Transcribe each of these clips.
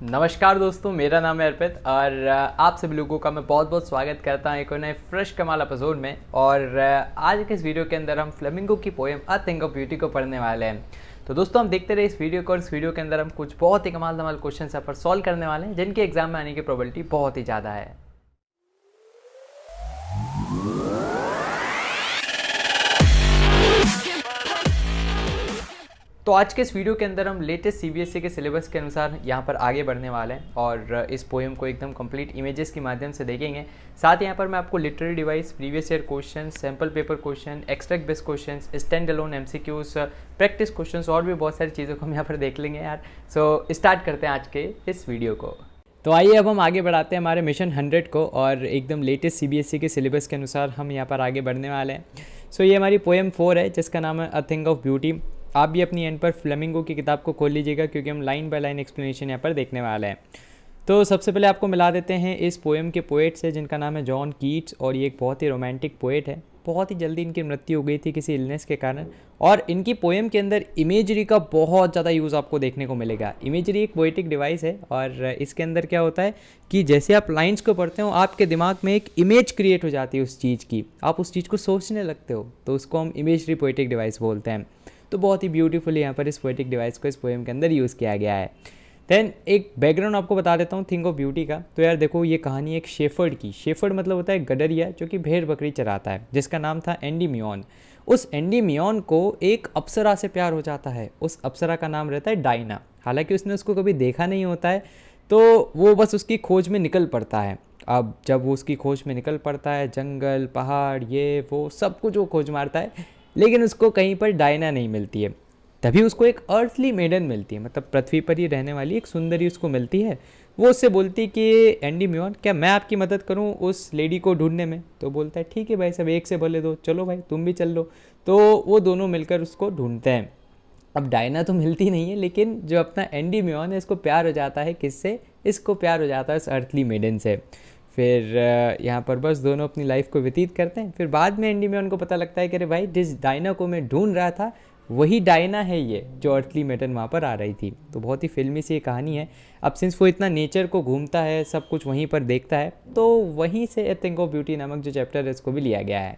नमस्कार दोस्तों, मेरा नाम है अर्पित और आप सभी लोगों का मैं बहुत बहुत स्वागत करता हूँ एक नए फ्रेश कमाल एपिसोड में। और आज के इस वीडियो के अंदर हम फ्लेमिंगो की poem a thing of beauty को पढ़ने वाले हैं। तो दोस्तों, हम देखते रहे इस वीडियो को और इस वीडियो के अंदर हम कुछ बहुत ही कमाल धमाल क्वेश्चन यहाँ पर सॉल्व करने वाले हैं, जिनके एग्जाम में आने की प्रोबेबिलिटी बहुत ही ज़्यादा है। तो आज के इस वीडियो के अंदर हम लेटेस्ट सीबीएसई के सिलेबस के अनुसार यहाँ पर आगे बढ़ने वाले हैं और इस पोएम को एकदम कंप्लीट इमेजेस के माध्यम से देखेंगे। साथ ही यहाँ पर मैं आपको literary device, previous year question, sample paper question, extract based question, stand alone MCQs, practice question और भी बहुत सारी चीज़ों को हम यहाँ पर देख लेंगे यार। सो स्टार्ट करते हैं आज के इस वीडियो को। तो आइए अब हम आगे बढ़ाते हैं हमारे मिशन 100 को और एकदम लेटेस्ट सीबीएसई के सिलेबस के अनुसार हम यहाँ पर आगे बढ़ने वाले हैं। सो ये हमारी पोएम 4 है जिसका नाम है अ थिंग ऑफ ब्यूटी। आप भी अपनी एंड पर फ्लेमिंगो की किताब को खोल लीजिएगा क्योंकि हम लाइन बाय लाइन एक्सप्लेनेशन यहाँ पर देखने वाले हैं। तो सबसे पहले आपको मिला देते हैं इस पोएम के पोएट से, जिनका नाम है जॉन कीट्स और ये एक बहुत ही रोमांटिक पोएट है। बहुत ही जल्दी इनकी मृत्यु हो गई थी किसी इलनेस के कारण। और इनकी पोएम के अंदर इमेजरी का बहुत ज़्यादा यूज़ आपको देखने को मिलेगा। इमेजरी एक पोएटिक डिवाइस है और इसके अंदर क्या होता है कि जैसे आप लाइंस को पढ़ते हो आपके दिमाग में एक इमेज क्रिएट हो जाती है उस चीज़ की, आप उस चीज़ को सोचने लगते हो, तो उसको हम इमेजरी पोएटिक डिवाइस बोलते हैं। तो बहुत ही ब्यूटीफुली यहाँ पर इस पोएटिक डिवाइस को इस पोएम के अंदर यूज़ किया गया है। देन एक बैकग्राउंड आपको बता देता हूँ थिंग ऑफ ब्यूटी का। तो यार देखो, ये कहानी एक शेफर्ड की, शेफर्ड मतलब होता है गडरिया जो कि भेड़ बकरी चराता है, जिसका नाम था एंडीमियन। उस एंडीमियन को एक अप्सरा से प्यार हो जाता है। उस अप्सरा का नाम रहता है डायना। हालांकि उसने उसको कभी देखा नहीं होता है, तो वो बस उसकी खोज में निकल पड़ता है। अब जब वो उसकी खोज में निकल पड़ता है, जंगल, पहाड़, ये वो सब कुछ वो खोज मारता है, लेकिन उसको कहीं पर डायना नहीं मिलती है। तभी उसको एक अर्थली मेडन मिलती है, मतलब पृथ्वी पर ही रहने वाली एक सुंदरी उसको मिलती है। वो उससे बोलती कि एंडीमियन, क्या मैं आपकी मदद करूं उस लेडी को ढूंढने में? तो बोलता है ठीक है भाई, सब एक से भले दो, चलो भाई तुम भी चल लो। तो वो दोनों मिलकर उसको ढूंढते हैं। अब डायना तो मिलती नहीं है, लेकिन जो अपना एंडीमियन है इसको प्यार हो जाता है। किससे? इसको प्यार हो जाता है उस अर्थली मेडन से। फिर यहाँ पर बस दोनों अपनी लाइफ को व्यतीत करते हैं। फिर बाद में एंडीमियन को पता लगता है कि अरे भाई, जिस डायना को मैं ढूंढ रहा था वही डायना है ये, जो अर्थली मेडन वहाँ पर आ रही थी। तो बहुत ही फिल्मी सी ये कहानी है। अब सिंस वो इतना नेचर को घूमता है, सब कुछ वहीं पर देखता है, तो वहीं से ए थिंग ऑफ ब्यूटी नामक जो चैप्टर है इसको भी लिया गया है।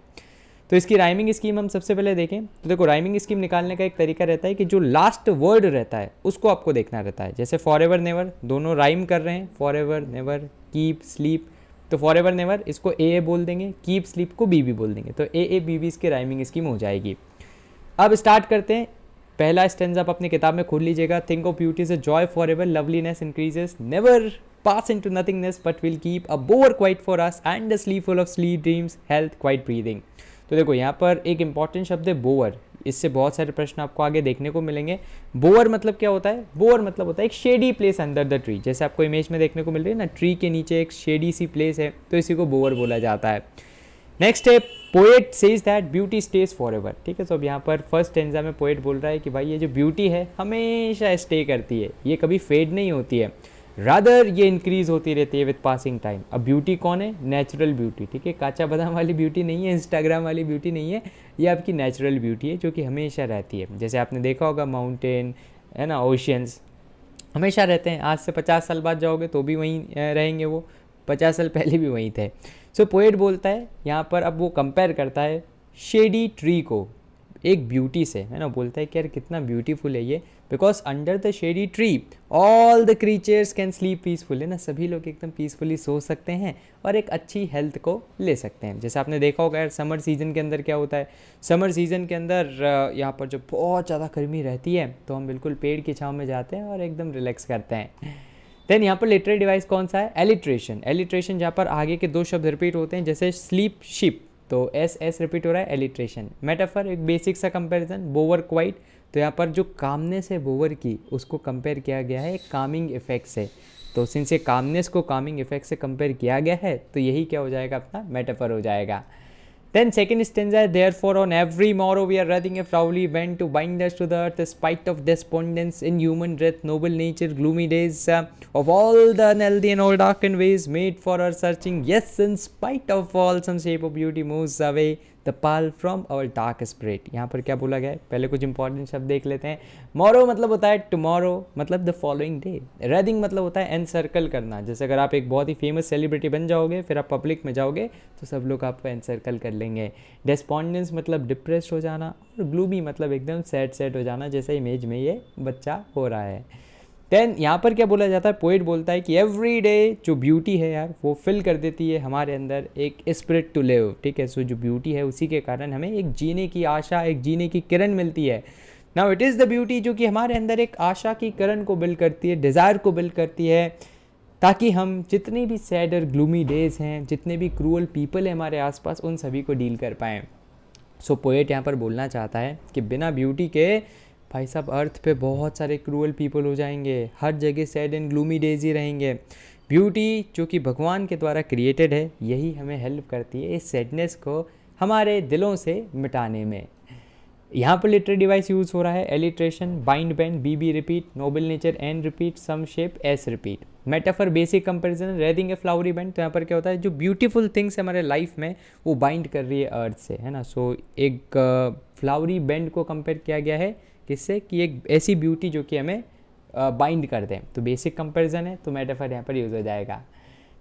तो इसकी राइमिंग स्कीम हम सबसे पहले देखें तो देखो, राइमिंग स्कीम निकालने का एक तरीका रहता है कि जो लास्ट वर्ड रहता है उसको आपको देखना रहता है। जैसे फॉर एवर नेवर दोनों राइम कर रहे हैं, for ever never, keep, sleep. तो फॉर एवर नेवर इसको ए बोल देंगे, कीप स्लीप को बी बोल देंगे, तो ए बी इसकी राइमिंग स्कीम हो जाएगी। अब स्टार्ट करते हैं। पहला स्टेंजा आप अपनी किताब में खोल लीजिएगा। Think of beauty is a joy for ever, loveliness increases, never pass into nothingness but will keep a bower quiet for us and a sleep full of sleep dreams, health, quiet breathing। तो देखो यहाँ पर एक important शब्द है bore. इससे बहुत सारे प्रश्न आपको आगे देखने को मिलेंगे। बोअर मतलब क्या होता है? बोअर मतलब होता है एक shady place under the tree. जैसे आपको इमेज में देखने को मिल रही है ना, ट्री के नीचे एक शेडी सी प्लेस है, तो इसी को बोअर बोला जाता है। नेक्स्ट है poet says that beauty stage for ever. ठीक है, तो अब यहाँ पर फर्स्ट स्टेंजा में पोएट बोल रहा है कि भाई ये जो ब्यूटी है हमेशा स्टे करती है, ये कभी फेड नहीं होती है, रादर ये इंक्रीज होती रहती है विद पासिंग टाइम। अब ब्यूटी कौन है? Natural beauty. ठीक है, काचा बादाम वाली ब्यूटी नहीं है, इंस्टाग्राम वाली ब्यूटी नहीं है, ये आपकी नेचुरल ब्यूटी है जो कि हमेशा रहती है। जैसे आपने देखा होगा माउंटेन है ना, ओशियंस हमेशा रहते हैं। आज से 50 साल बाद जाओगे तो भी वहीं रहेंगे, वो 50 साल पहले भी वहीं थे। सो पोएट बोलता है यहाँ पर, अब वो कंपेयर करता है शेडी ट्री को एक ब्यूटी से, है ना। बोलता है कि यार कितना ब्यूटीफुल है ये, because under the shady tree all the creatures can sleep peaceful, है ना। सभी लोग एकदम पीसफुली सो सकते हैं और एक अच्छी हेल्थ को ले सकते हैं। जैसे आपने देखा होगा यार, समर सीजन के अंदर क्या होता है, समर सीजन के अंदर यहाँ पर जब बहुत ज़्यादा गर्मी रहती है तो हम बिल्कुल पेड़ की छाँव में जाते हैं और एकदम रिलैक्स करते हैं। देन यहाँ पर लिटरेरी डिवाइस कौन सा है? एलिट्रेशन। एलिट्रेशन जहाँ पर आगे के दो शब्द रिपीट होते हैं, जैसे स्लीप शिप, तो एस रिपीट हो रहा है, एलिट्रेशन। मेटाफर एक बेसिक सा कंपैरिजन, बोवर क्वाइट, तो यहाँ पर जो कामनेस है बोवर की उसको कंपेयर किया गया है कामिंग इफेक्ट से। तो सिंस ये कामनेस को कामिंग इफेक्ट से कंपेयर किया गया है तो यही क्या हो जाएगा? अपना मेटाफर हो जाएगा। Then second stanza, therefore on every morrow we are running a proudly went to bind us to the earth, spite of despondence in human breath, noble nature, gloomy days, of all the unhealthy and all darkened ways made for our searching. Yes, in spite of all, some shape of beauty moves away the pall from our dark spirit. यहाँ पर क्या बोला गया है, पहले कुछ important शब्द देख लेते हैं। मोरो मतलब होता है टुमारो, मतलब द फॉलोइंग डे। रेदिंग मतलब होता है एनसर्कल करना, जैसे अगर आप एक बहुत ही फेमस सेलिब्रिटी बन जाओगे, फिर आप पब्लिक में जाओगे तो सब लोग आपको एनसर्कल कर लेंगे। डेस्पॉन्डेंस मतलब डिप्रेस्ड हो जाना, और ग्लूमी मतलब एकदम सैड हो जाना, जैसे इमेज में ये बच्चा हो रहा है। देन यहाँ पर क्या बोला जाता है, पोएट बोलता है कि एवरी डे जो ब्यूटी है यार वो फिल कर देती है हमारे अंदर एक स्पिरिट टू लिव, ठीक है। सो जो ब्यूटी है उसी के कारण हमें एक जीने की आशा, एक जीने की किरण मिलती है। Now it is the beauty जो कि हमारे अंदर एक आशा की किरण को बिल्ड करती है, डिज़ायर को बिल्ड करती है, ताकि हम जितने भी सैड और ग्लूमी डेज हैं, जितने भी क्रूअल पीपल हैं हमारे आसपास, उन सभी को डील कर पाएँ। सो पोएट यहाँ पर बोलना चाहता है कि बिना ब्यूटी के भाई साहब अर्थ पे बहुत सारे क्रूअल पीपल हो जाएंगे, हर जगह सैड एंड ग्लूमी डेज ही रहेंगे। ब्यूटी जो कि भगवान के द्वारा क्रिएटेड है, यही हमें हेल्प करती है इस सैडनेस को हमारे दिलों से मिटाने में। यहाँ पर लिटरेरी डिवाइस यूज़ हो रहा है alliteration, bind bend, B repeat, noble nature N repeat, some shape S repeat. Metaphor basic comparison, wreathing a flowery band. तो यहाँ पर क्या होता है, जो ब्यूटीफुल थिंग्स है हमारे लाइफ में वो बाइंड कर रही है अर्थ से, है ना। सो एक फ्लावरी बैंड को कंपेयर किया गया है किससे, कि एक ऐसी ब्यूटी जो कि हमें बाइंड कर दें। तो बेसिक कंपैरिजन है, तो मेटाफर यहाँ पर यूज़ हो जाएगा।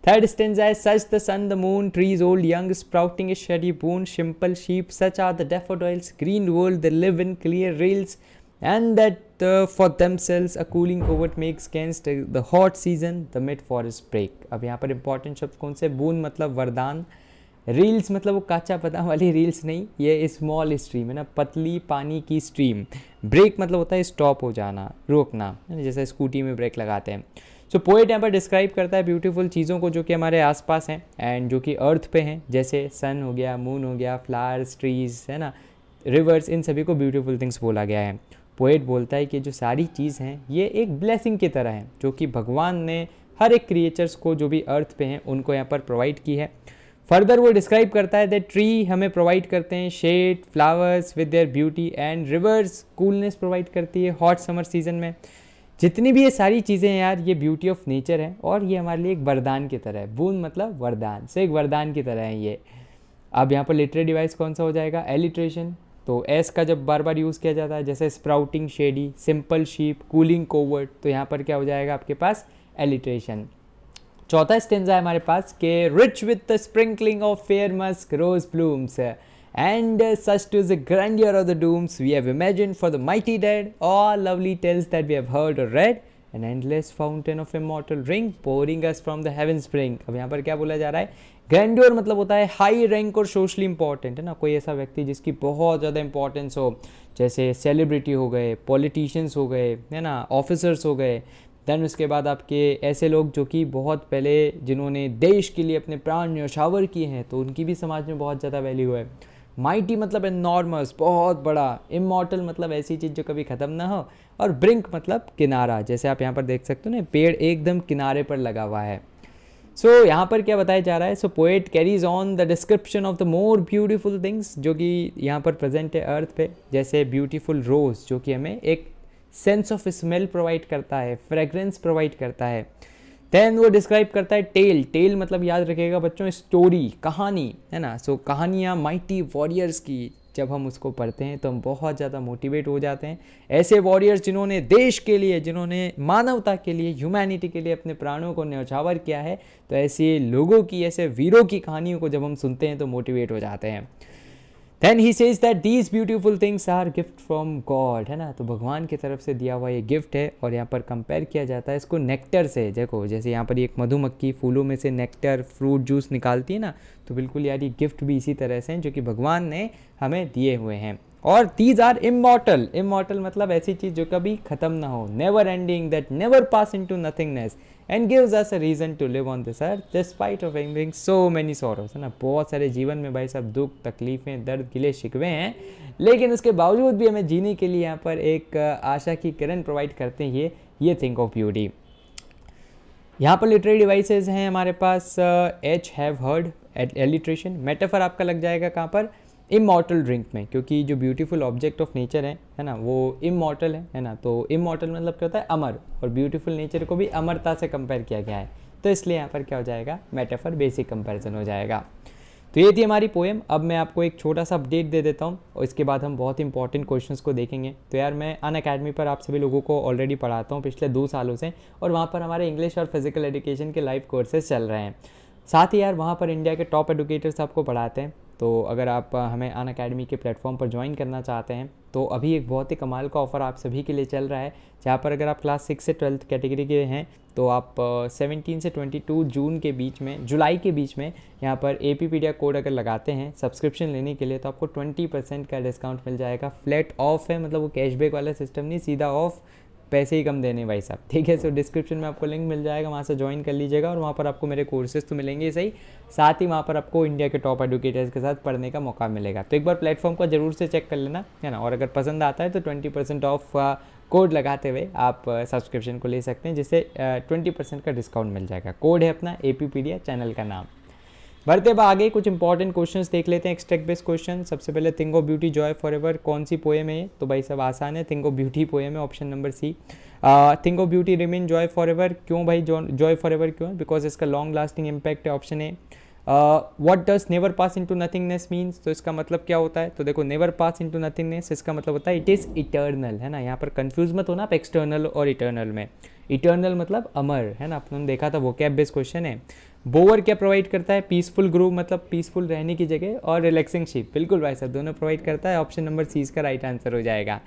थर्ड स्टेंजा है, such the sun the moon trees old young sprouting a shady boon simple sheep such are the daffodils green world they live in clear rills and that for themselves a cooling covert makes against the hot season the mid forest brake. अब यहाँ पर important शब्द कौन से, बून मतलब वरदान, reels मतलब वो काचा बादाम वाली रील्स नहीं, ये स्मॉल स्ट्रीम है ना, पतली पानी की स्ट्रीम। ब्रेक मतलब होता है स्टॉप हो जाना, रोकना, जैसे स्कूटी में ब्रेक लगाते हैं। सो पोएट यहाँ पर डिस्क्राइब करता है ब्यूटीफुल चीज़ों को जो कि हमारे आसपास हैं एंड जो कि अर्थ पे हैं, जैसे सन हो गया, मून हो गया, फ्लावर्स, ट्रीज, है ना, रिवर्स, इन सभी को ब्यूटीफुल थिंग्स बोला गया है। पोएट बोलता है कि जो सारी चीज़ हैं ये एक ब्लेसिंग की तरह है, जो कि भगवान ने हर एक क्रिएचर्स को जो भी अर्थ पे हैं उनको यहाँ पर प्रोवाइड की है। फर्दर वो डिस्क्राइब करता है दैट ट्री हमें प्रोवाइड करते हैं shade, flowers with their beauty, and rivers coolness provide करती है हॉट समर सीजन में। जितनी भी ये सारी चीज़ें हैं यार, ये ब्यूटी ऑफ नेचर है और ये हमारे लिए एक वरदान की तरह है। बूंद मतलब वरदान, से एक वरदान की तरह है ये। अब यहाँ पर लिटरेरी डिवाइस कौन सा हो जाएगा, एलिट्रेशन। तो एस का जब बार बार यूज़ किया जाता है, जैसे sprouting shady, simple sheep, cooling covert, तो यहाँ पर क्या हो जाएगा आपके पास, एलिट्रेशन। चौथा स्टेंजा है हमारे पास के rich with the sprinkling of fair musk rose blooms and such to the grandeur of the dooms we have imagined for the mighty dead, all lovely tales that we have heard or read, an endless fountain of immortal ring pouring us from the heaven spring। अब यहाँ पर क्या बोला जा रहा है, grandeur मतलब होता है हाई रैंक और सोशली इंपॉर्टेंट, है ना, कोई ऐसा व्यक्ति जिसकी बहुत ज़्यादा इंपॉर्टेंस हो, जैसे सेलिब्रिटी हो गए, पॉलिटिशियंस हो गए, है ना, ऑफिसर्स हो गए। देन उसके बाद आपके ऐसे लोग जो कि बहुत पहले जिन्होंने देश के लिए अपने प्राण न्यौछावर किए हैं, तो उनकी भी समाज में बहुत ज़्यादा वैल्यू है। माइटी मतलब एनॉर्मस, बहुत बड़ा। इमॉर्टल मतलब ऐसी चीज़ जो कभी ख़त्म ना हो, और ब्रिंक मतलब किनारा, जैसे आप यहाँ पर देख सकते हो ना, पेड़ एकदम किनारे पर लगा हुआ है। सो यहाँ पर क्या बताया जा रहा है, so poet carries on the description of the more beautiful things जो कि यहाँ पर प्रेजेंट है अर्थ पे, जैसे ब्यूटीफुल रोज़ जो कि हमें एक सेंस ऑफ स्मेल प्रोवाइड करता है, फ्रेग्रेंस प्रोवाइड करता है। देन वो डिस्क्राइब करता है टेल, टेल मतलब याद रखिएगा बच्चों स्टोरी, कहानी, है ना। सो कहानियाँ माइटी वॉरियर्स की जब हम उसको पढ़ते हैं तो हम बहुत ज़्यादा मोटिवेट हो जाते हैं। ऐसे वॉरियर्स जिन्होंने देश के लिए, जिन्होंने मानवता के लिए, ह्यूमैनिटी के लिए अपने प्राणों को न्यौछावर किया है, तो ऐसे लोगों की, ऐसे वीरों की कहानियों को जब हम सुनते हैं तो मोटिवेट हो जाते हैं। Then he says that these beautiful things are gift from God, है ना, तो भगवान की तरफ से दिया हुआ ये गिफ्ट है। और यहाँ पर कंपेयर किया जाता है इसको नेक्टर से। देखो जैसे यहाँ पर एक मधुमक्खी फूलों में से नेक्टर, फ्रूट जूस निकालती है ना, तो बिल्कुल यार ये गिफ्ट भी इसी तरह से हैं जो कि भगवान ने हमें दिए हुए हैं। और दीज आर इमॉर्टल, इमॉर्टल मतलब ऐसी चीज़ जो कभी ख़त्म ना हो, never ending, that never pass into nothingness and gives us a reason to live on this earth despite of having so many sorrows, है ना। बहुत सारे जीवन में भाई साहब दुख, तकलीफ़ें, दर्द, गिले शिकवे हैं, लेकिन उसके बावजूद भी हमें जीने के लिए यहाँ पर एक आशा की किरण प्रोवाइड करते हैं ये थिंक ऑफ ब्यूटी। यहाँ पर लिटरेरी डिवाइसेस हैं हमारे पास, एच, हैव, हर्ड, एलिट्रेशन। मेटाफर आपका लग जाएगा कहाँ पर, इमॉर्टल ड्रिंक में, क्योंकि जो ब्यूटीफुल ऑब्जेक्ट ऑफ नेचर है ना, वो इमॉर्टल है ना। तो इमॉर्टल मतलब क्या होता है, अमर, और ब्यूटीफुल नेचर को भी अमरता से कंपेयर किया गया है, तो इसलिए यहाँ पर क्या हो जाएगा, मेटाफर बेसिक कंपैरिजन हो जाएगा। तो ये थी हमारी पोएम। अब मैं आपको एक छोटा सा अपडेट दे देता हूँ और इसके बाद हम बहुत इंपॉर्टेंट क्वेश्चंस को देखेंगे। तो यार मैं अनअकैडमी पर आप सभी लोगों को ऑलरेडी पढ़ाता हूँ पिछले 2 सालों से, और वहाँ पर हमारे इंग्लिश और फिजिकल एजुकेशन के लाइव कोर्सेज चल रहे हैं। साथ ही यार वहाँ पर इंडिया के टॉप एडुकेटर्स आपको पढ़ाते हैं। तो अगर आप हमें अनअकैडमी के प्लेटफॉर्म पर ज्वाइन करना चाहते हैं तो अभी एक बहुत ही कमाल का ऑफ़र आप सभी के लिए चल रहा है, जहाँ पर अगर आप क्लास 6 से 12th कैटेगरी के हैं तो आप 17 से 22 जून के बीच में, जुलाई के बीच में यहाँ पर APpedia कोड अगर लगाते हैं सब्सक्रिप्शन लेने के लिए तो आपको 20% का डिस्काउंट मिल जाएगा। फ्लैट ऑफ है, मतलब वो कैशबैक वाला सिस्टम नहीं, सीधा ऑफ, पैसे ही कम देने भाई साहब, ठीक है। सो डिस्क्रिप्शन में आपको लिंक मिल जाएगा, वहाँ से ज्वाइन कर लीजिएगा और वहाँ पर आपको मेरे कोर्सेज तो मिलेंगे सही, साथ ही वहाँ पर आपको इंडिया के टॉप एडुकेटर्स के साथ पढ़ने का मौका मिलेगा। तो एक बार प्लेटफॉर्म को जरूर से चेक कर लेना, है ना। और अगर पसंद आता है तो 20% ऑफ कोड लगाते हुए आप सब्सक्रिप्शन को ले सकते हैं, जिससे 20% का डिस्काउंट मिल जाएगा। कोड है अपना APpedia, चैनल का नाम। बढ़ते अब आगे कुछ इंपॉर्टेंट क्वेश्चंस देख लेते हैं, एक्सट्रैक्ट बेस्ड क्वेश्चन। सबसे पहले think of beauty joy for ever कौन सी पोएम है? तो भाई सब आसान है, थिंक ऑफ ब्यूटी पोएम है, option number C. Think of beauty remain joy for ever, क्यों भाई जॉय फॉर एवर क्यों है? बिकॉज इसका लॉन्ग लास्टिंग इम्पैक्ट है, option A. What does never pass into nothingness means? तो इसका मतलब क्या होता है? तो देखो नेवर पास इनटू नथिंगनेस इसका मतलब होता है इट इज़ इटर्नल, है ना। यहाँ पर कंफ्यूज मत होना आप एक्सटर्नल और इटर्नल में। इटर्नल मतलब अमर, है ना, अपने देखा था, वो कैब बेस्ड क्वेश्चन है। बोवर क्या प्रोवाइड करता है? पीसफुल ग्रूव मतलब पीसफुल रहने की जगह, और रिलैक्सिंग शीप, बिल्कुल भाई साहब दोनों प्रोवाइड करता है। ऑप्शन नंबर सी इसका राइट आंसर हो जाएगा।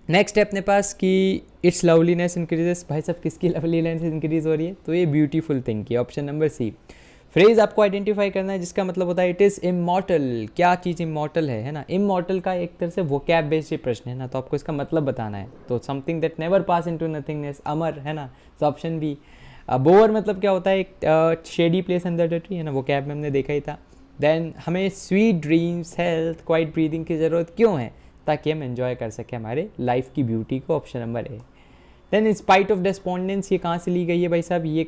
नेक्स्ट है अपने पास कि इट्स लवलीनेस इंक्रीजेस, भाई साहब किसकी लवलीनेस इंक्रीज हो रही है? तो ये ब्यूटीफुल थिंग की, ऑप्शन नंबर सी। फ्रेज आपको आइडेंटिफाई करना है जिसका मतलब होता है इट इज़ इमॉर्टल, क्या चीज़ इमॉर्टल है ना। इमॉर्टल का एक तरह से वोकैब बेस्ड प्रश्न है ना, तो आपको इसका मतलब बताना है। तो something that never pass into nothingness, अमर, है ना, तो ऑप्शन बी। बोअर मतलब क्या होता है? एक shady place under the tree, है ना, वो कैब में हमने देखा ही था। देन हमें sweet dreams, health, quite breathing की ज़रूरत क्यों है? ताकि हम एंजॉय कर सकें हमारे लाइफ की ब्यूटी को, option number A. Then in spite of despondence, ये कहाँ से ली गई है भाई साहब? ये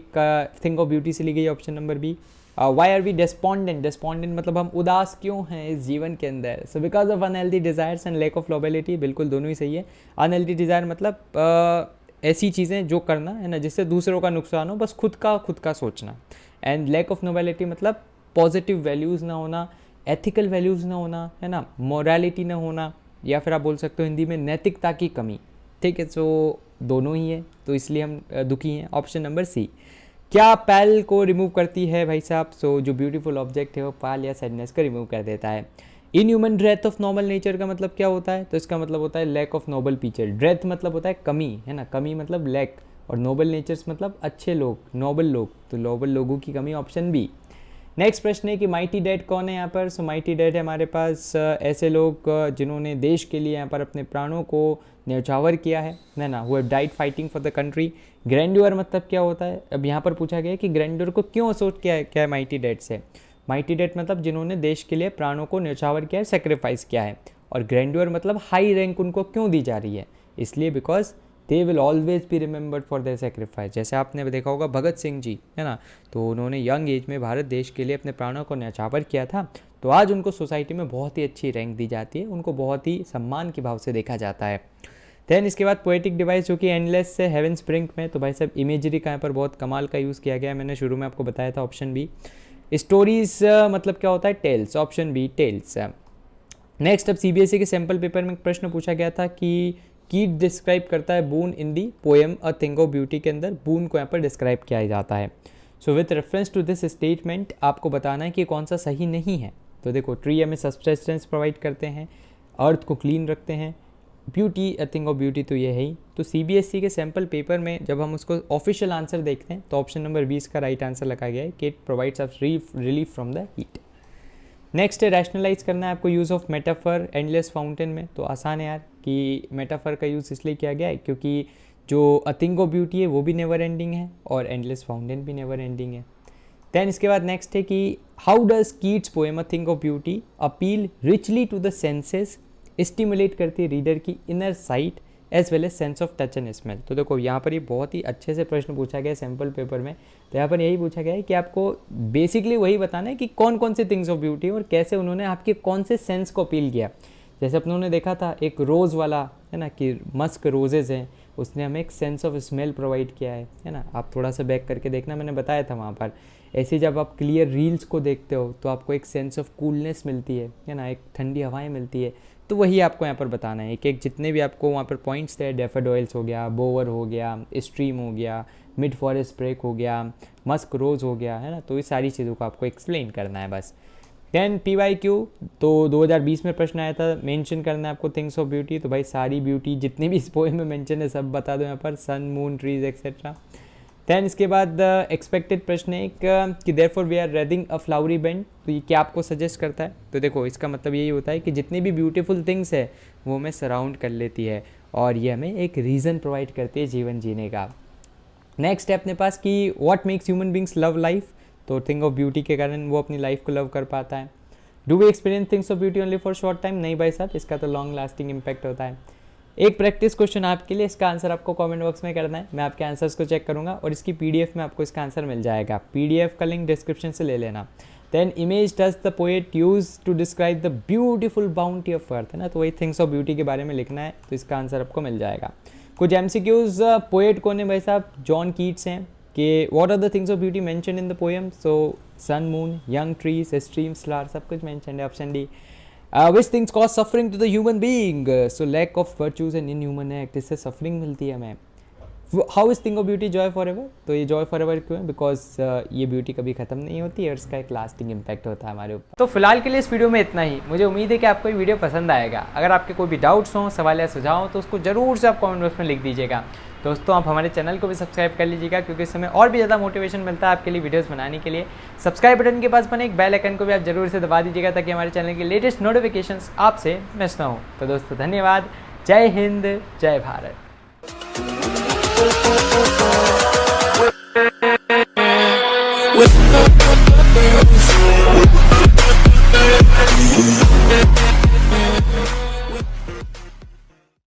थिंक ऑफ ब्यूटी से ली गई है, option number B. Why are we despondent? Despondent मतलब हम उदास क्यों हैं इस जीवन के अंदर? So because of unhealthy desires and lack of nobility, बिल्कुल दोनों ही सही है। अनहेल्दी डिज़ायर मतलब ऐसी चीज़ें जो करना, है ना, जिससे दूसरों का नुकसान हो, बस खुद का सोचना। एंड लैक ऑफ नोबिलिटी मतलब पॉजिटिव वैल्यूज़ ना होना, एथिकल वैल्यूज़ ना होना, है ना, मोरालिटी ना होना, या फिर आप बोल सकते हो हिंदी में नैतिकता की कमी, ठीक है। सो दोनों ही है, तो इसलिए हम दुखी हैं, ऑप्शन नंबर सी। क्या पैल को रिमूव करती है भाई साहब? सो जो ब्यूटीफुल ऑब्जेक्ट है वो पैल या सैडनेस को रिमूव कर देता है। In human dearth of normal nature का मतलब क्या होता है? तो इसका मतलब होता है लैक ऑफ नोबल फीचर। ड्रेथ मतलब होता है कमी, है ना, कमी मतलब लैक, और नोबल नेचर्स मतलब अच्छे लोग, नोबल लोग, तो नोबल लोगों की कमी, ऑप्शन बी। नेक्स्ट प्रश्न है कि माइटी डेड कौन है यहाँ पर? सो माइटी डेड है हमारे पास ऐसे लोग जिन्होंने देश के लिए यहाँ पर अपने प्राणों को न्यौछावर किया है ना, who have died fighting for the country. Grandeur मतलब क्या होता है? अब यहाँ पर पूछा गया है कि ग्रैंड्योर को क्यों एसोसिएट किया है माइटी डेड से। माइटी डेड मतलब जिन्होंने देश के लिए प्राणों को न्यौछावर किया है, सेक्रीफाइस किया है। और ग्रैंड्योर मतलब हाई रैंक उनको क्यों दी जा रही है? इसलिए because they will always be remembered for their sacrifice. जैसे आपने देखा होगा भगत सिंह जी, है ना, तो उन्होंने यंग एज में भारत देश के लिए अपने प्राणों को न्यौछावर किया था, तो आज उनको सोसाइटी में बहुत ही अच्छी रैंक दी जाती है, उनको बहुत ही सम्मान के भाव से देखा जाता है। देन इसके बाद पोएटिक डिवाइस जो कि एंडलेस से हेवन स्प्रिंग में, तो भाई साहब इमेजरी का यहाँ पर बहुत कमाल का यूज़ किया गया है, मैंने शुरू में आपको बताया था, ऑप्शन बी। स्टोरीज मतलब क्या होता है? Tales, option B tales. Next अब CBSE के सैम्पल पेपर में प्रश्न पूछा गया था कि कीट डिस्क्राइब करता है boon in the poem a thing of beauty के अंदर बून को यहाँ पर डिस्क्राइब किया जाता है। So with reference to this statement आपको बताना है कि कौन सा सही नहीं है। तो देखो ट्री हमें सब्सटेंस प्रोवाइड करते हैं, अर्थ को क्लीन रखते हैं, beauty a thing of beauty तो ये है ही। तो CBSE के सैम्पल पेपर में जब हम उसको ऑफिशियल आंसर देखते हैं तो ऑप्शन नंबर 20 का राइट आंसर लगा गया है कि it provides us relief from the heat. Next है रैशनलाइज करना है आपको use of metaphor endless fountain में। तो आसान है यार कि मेटाफर का यूज़ इसलिए किया गया है क्योंकि जो अ थिंग ऑफ ब्यूटी है वो भी नेवर एंडिंग है और एंडलेस फाउंटेन भी नेवर एंडिंग है। देन इसके बाद नेक्स्ट है कि how does Keats poem a thing of beauty appeal richly to the senses, stimulate करती है रीडर की inner sight as well as sense of touch and smell. तो देखो यहाँ पर ये बहुत ही अच्छे से प्रश्न पूछा गया है सैम्पल पेपर में। तो यहाँ पर यही पूछा गया है कि आपको बेसिकली वही बताना है कि कौन कौन से थिंग्स ऑफ ब्यूटी और कैसे उन्होंने आपके कौन से सेंस को अपील किया। जैसे अपनों ने देखा था एक रोज़ वाला, है ना, कि मस्क रोजेज़ हैं, उसने हमें एक सेंस ऑफ स्मेल प्रोवाइड किया है ना। आप थोड़ा सा बैक करके देखना, मैंने बताया था वहाँ पर। ऐसे जब आप क्लियर रील्स को देखते हो तो आपको एक सेंस ऑफ कूलनेस मिलती है ना, एक ठंडी हवाएं मिलती है। तो वही आपको यहाँ पर बताना है। एक एक जितने भी आपको वहाँ पर पॉइंट्स थे, डैफोडिल्स हो गया, बोवर हो गया, स्ट्रीम हो गया, मिड फॉरेस्ट ब्रेक हो गया, मस्क रोज हो गया, है ना। तो ये सारी चीज़ों को आपको एक्सप्लेन करना है बस। देन PYQ, तो 2020 में प्रश्न आया था, मेंशन करना है आपको थिंग्स ऑफ ब्यूटी। तो भाई सारी ब्यूटी जितनी भी इस पोएम में मेंशन है सब बता दो यहाँ पर, sun, moon, trees etcetera. Than इसके बाद एक्सपेक्टेड प्रश्न है कि therefore we are reading a flowery band. तो ये क्या आपको सजेस्ट करता है? तो देखो इसका मतलब यही होता है कि जितनी भी ब्यूटीफुल थिंग्स है वो हमें सराउंड कर लेती है और ये हमें एक रीज़न प्रोवाइड करती है जीवन जीने का। नेक्स्ट है अपने पास कि what makes human beings love life. तो थिंग ऑफ ब्यूटी के कारण वो अपनी लाइफ को लव कर पाता है। Do we experience things of beauty only for short time? नहीं भाई साहब, इसका तो लॉन्ग लास्टिंग इम्पैक्ट होता है। एक प्रैक्टिस क्वेश्चन आपके लिए, इसका आंसर आपको कमेंट बॉक्स में करना है। मैं आपके आंसर्स को चेक करूंगा और इसकी PDF में आपको इसका आंसर मिल जाएगा। PDF का लिंक डिस्क्रिप्शन से ले लेना। Then image does the poet use to describe the beautiful bounty of earth, है ना। तो वही थिंग्स ऑफ ब्यूटी के बारे में लिखना है, तो इसका आंसर आपको मिल जाएगा। कुछ MCQs पोएट कौन है भाई साहब? जॉन कीट्स हैं। कि what are the things of beauty mention in the poem? So sun, moon, young trees, streams, flower, सब कुछ मेंशन है। Option D. Which things cause suffering to the human being? So lack of virtues and inhuman act, इससे suffering मिलती है हमें। How is thing of beauty joy forever? तो ये joy forever क्यों है? बिकॉज ये ब्यूटी कभी खत्म नहीं होती है और इसका एक लास्टिंग इम्पैक्ट होता है हमारे ऊपर। तो फिलहाल के लिए इस वीडियो में इतना ही। मुझे उम्मीद है कि आपको ये वीडियो पसंद आएगा। अगर आपके कोई भी डाउट्स हों, सवाल या सुझाव हो तो उसको जरूर से आप कमेंट बॉक्स में लिख दीजिएगा। दोस्तों आप हमारे चैनल को भी सब्सक्राइब कर लीजिएगा क्योंकि इस समय और भी ज़्यादा मोटिवेशन मिलता है आपके लिए वीडियोस बनाने के लिए। सब्सक्राइब बटन के पास बने एक बेल आइकन को भी आप जरूर से दबा दीजिएगा ताकि हमारे चैनल की लेटेस्ट नोटिफिकेशंस आपसे मिस ना हो। तो दोस्तों धन्यवाद। जय हिंद, जय भारत।